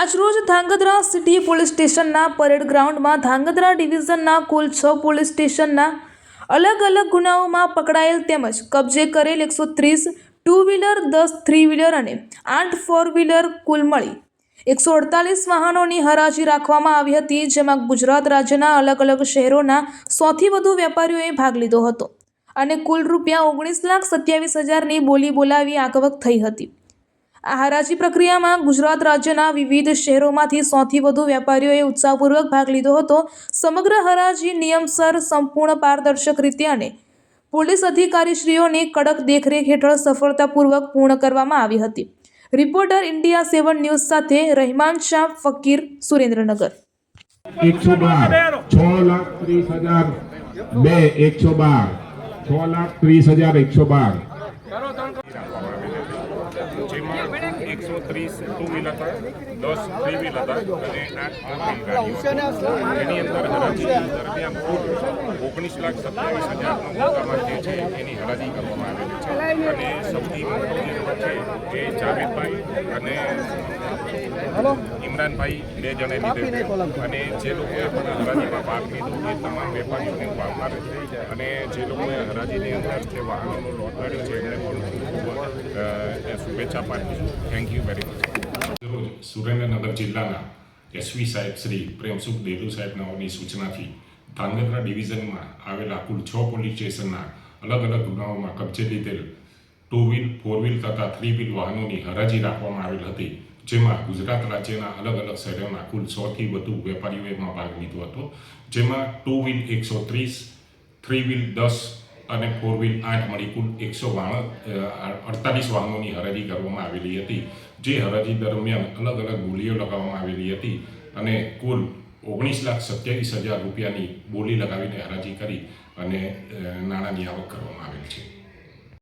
આજરોજ Dhrangadhra city police સ્ટેશનના parade ગ્રાઉન્ડમાં ધાંગધ્રા ડિવિઝનના કુલ 6 પોલીસ સ્ટેશનના અલગ અલગ ગુનાઓમાં પકડાયેલ તેમજ કબજે કરેલ 130 ટુ વ્હીલર, 10 3 વ્હીલર અને 8 4 વ્હીલર કુલ મળી 148 વાહનોની હરાજી રાખવામાં આવી હતી, જેમાં ગુજરાત રાજ્યના અલગ અલગ શહેરોના 100થી વધુ વેપારીઓએ ભાગ લીધો હતો અને કુલ રૂપિયા 19,27,000ની બોલી બોલાવી આવક થઈ હતી। આ હરાજી પ્રક્રિયામાં ગુજરાત રાજ્યના વિવિધ શહેરોમાંથી 100થી વધુ વેપારીઓએ ઉત્સાહપૂર્વક ભાગ લીધો હતો। સમગ્ર હરાજી નિયમસર, સંપૂર્ણ પારદર્શક રીતે અને પોલીસ અધિકારીશ્રીઓની કડક દેખરેખ હેઠળ સફળતાપૂર્વક પૂર્ણ કરવામાં આવી હતી। રિપોર્ટર ઇન્ડિયા 7 ન્યૂઝ સાથે રહેમાન શાહ ફકીર, સુરેન્દ્રનગર। 130 ટુ વ્હીલર હતા, 10 3 વ્હીલર હતા અને 8 એની અંદર હરાજી દરમિયાન કુલ 19,27,000નો મુદ્દામાલ જે છે એની હરાજી કરવામાં આવેલી છે અને સૌથી મોટો છે એ જાવેદભાઈ અને ઇમરાનભાઈ 2 જણે લીધેલું અને જે લોકોએ પણ હરાજીમાં ભાગ લીધો એ તમામ વેપારીઓને હું આભાર અને જે લોકોએ હરાજીની અંદર જે વાહનોનો લોટ કાઢ્યો છે એમને પણ શુભેચ્છા પાઠવું છું। Thank you very much. રોજ સુરેન્દ્રનગર જિલ્લાના એસપી સાહેબ શ્રી પ્રેમસુખ દેલુ સાહેબનાઓની સૂચનાથી ધાંગધ્રા ડિવિઝનમાં આવેલા કુલ 6 પોલીસ સ્ટેશનના અલગ અલગ ગુનાઓમાં કબજે લીધેલ 2 વ્હીલ 4 વ્હીલ તથા 3 વ્હીલ વાહનોની હરાજી રાખવામાં આવેલ હતી, જેમાં ગુજરાત રાજ્યના અલગ અલગ શહેરોના કુલ 100થી વધુ વેપારીઓએ એમાં ભાગ લીધો હતો, જેમાં 2 વ્હીલ 130, 3 વ્હીલ 10 અને 4 વ્હીલ 8 મળી કુલ 148 વાહનોની હરાજી કરવામાં આવેલી હતી। જે હરાજી દરમિયાન અલગ અલગ બોલીઓ લગાવવામાં આવેલી હતી અને કુલ 19,27,000 રૂપિયાની બોલી લગાવીને હરાજી કરી અને નાણાંની આવક કરવામાં આવેલી છે।